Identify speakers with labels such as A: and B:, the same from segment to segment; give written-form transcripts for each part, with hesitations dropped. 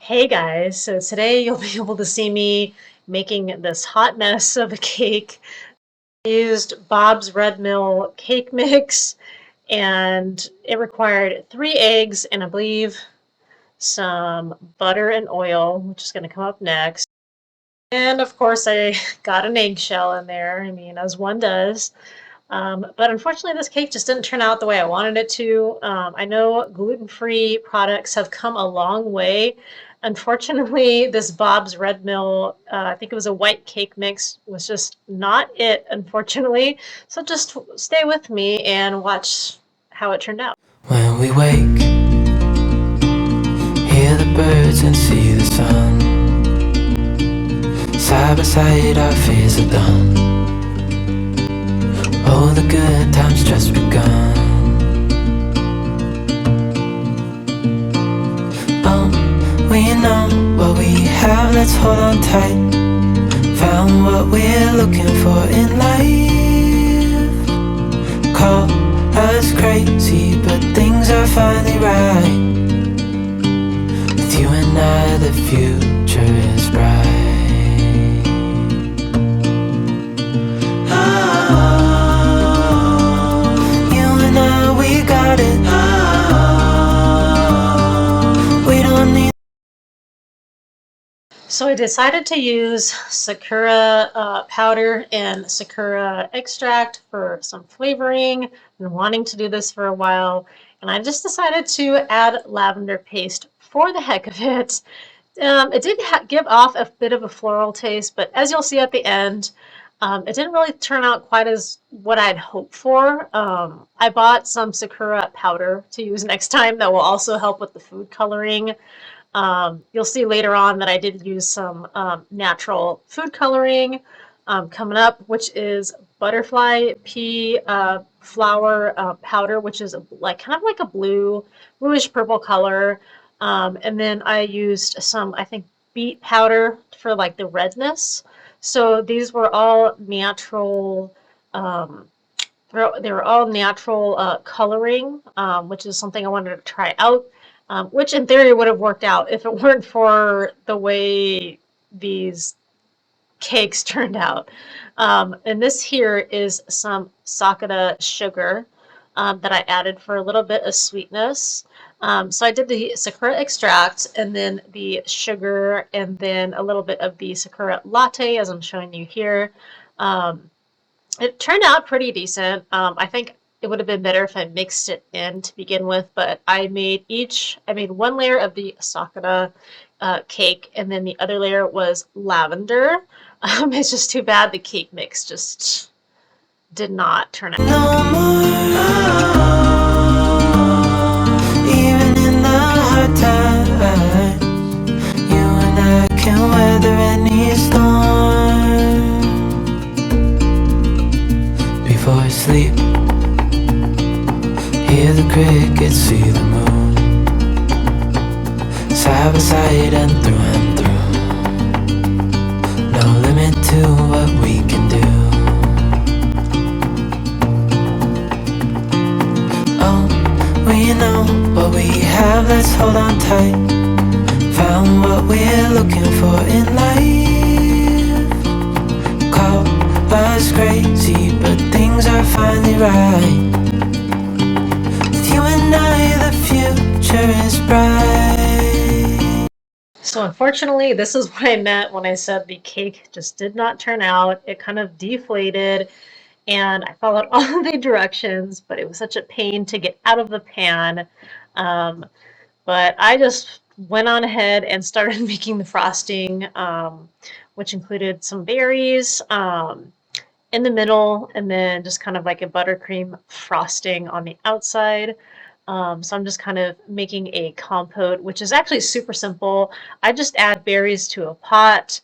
A: Hey guys, so today you'll be able to see me making this hot mess of a cake. I used Bob's Red Mill cake mix and it required 3 eggs and I believe some butter and oil, which is going to come up next. And of course I got an eggshell in there, as one does. But unfortunately, this cake just didn't turn out the way I wanted it to. I know gluten-free products have come a long way. Unfortunately, this Bob's Red Mill, I think it was a white cake mix, was just not it, unfortunately. So just stay with me and watch how it turned out.
B: When we wake, hear the birds and see the sun. Side by side our fears are done. Oh, the good times just begun. We know what we have, let's hold on tight. Found what we're looking for in life. Call us crazy, but things are finally right. With you and I, the future is bright.
A: So I decided to use Sakura powder and Sakura extract for some flavoring. I've been wanting to do this for a while, and I just decided to add lavender paste for the heck of it. It did give off a bit of a floral taste, but as you'll see at the end, it didn't really turn out quite as what I'd hoped for. I bought some Sakura powder to use next time that will also help with the food coloring. You'll see later on that I did use some natural food coloring coming up, which is butterfly pea flower powder, which is kind of like a bluish purple color. And then I used some, I think, beet powder for like the redness. So these were all natural. They were all natural coloring, which is something I wanted to try out. Which in theory would have worked out if it weren't for the way these cakes turned out. And this here is some Sakura sugar that I added for a little bit of sweetness. So I did the Sakura extract and then the sugar and then a little bit of the Sakura latte as I'm showing you here. It turned out pretty decent. I think it would have been better if I mixed it in to begin with, but I made one layer of the Sakura cake, and then the other layer was lavender. It's just too bad the cake mix just did not turn out.
B: No more, even in the hard times, you and I can weather any storm. Before I sleep, hear the crickets, see the moon. Side by side and through. No limit to what we can do. Oh, we know what we have, let's hold on tight. Found what we're looking for in life. Call us crazy, but things are finally right. With you and I, the future is bright.
A: So unfortunately, this is what I meant when I said the cake just did not turn out. It kind of deflated and I followed all the directions, but it was such a pain to get out of the pan. But I just went on ahead and started making the frosting, which included some berries in the middle and then just kind of like a buttercream frosting on the outside. So I'm just kind of making a compote, which is actually super simple. I just add berries to a pot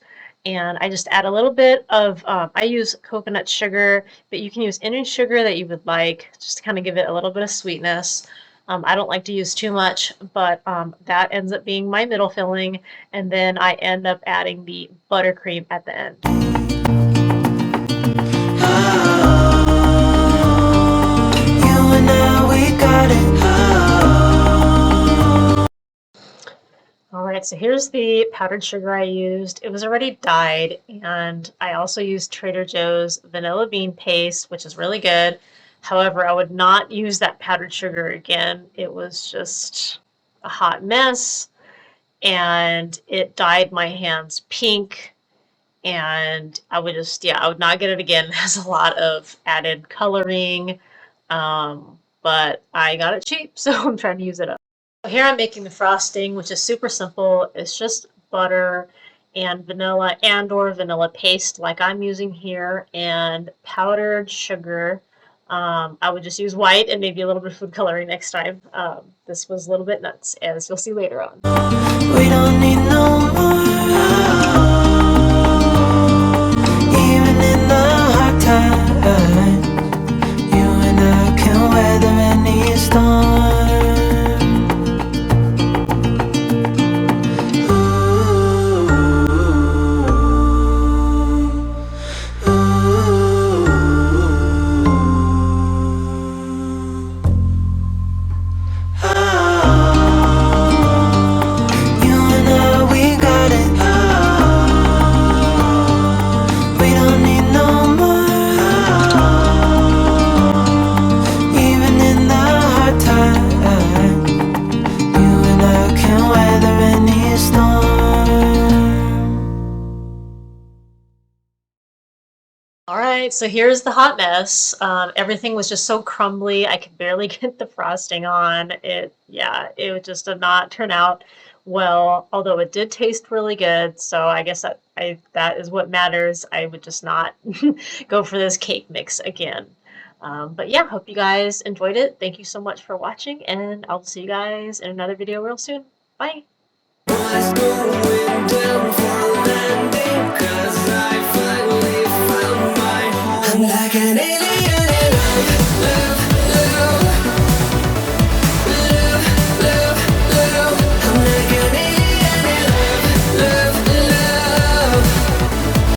A: and I just add a little bit of, I use coconut sugar, but you can use any sugar that you would like, just to kind of give it a little bit of sweetness. I don't like to use too much, but that ends up being my middle filling, and then I end up adding the buttercream at the end. All right, so here's the powdered sugar I used. It was already dyed, and I also used Trader Joe's vanilla bean paste, which is really good. However, I would not use that powdered sugar again. It was just a hot mess, and it dyed my hands pink, and I would just, yeah, I would not get it again. It has a lot of added coloring, but I got it cheap, so I'm trying to use it up. Here I'm making the frosting, which is super simple. It's just butter and vanilla or vanilla paste like I'm using here and powdered sugar. I would just use white and maybe a little bit of food coloring next time. This was a little bit nuts, as you'll see later on.
B: We don't need no more. Even in the hard times, you and I can weather any storm. You and I, we got it. We don't need no more. Even in the hard times, you and I can weather any storm.
A: All right, so here's the hot mess. Everything was just so crumbly. I could barely get the frosting on. Yeah, it just did not turn out well, although it did taste really good. So I guess that is what matters. I would just not go for this cake mix again. But yeah, hope you guys enjoyed it. Thank you so much for watching, and I'll see you guys in another video real soon. Bye.
B: Boys going down for a landing.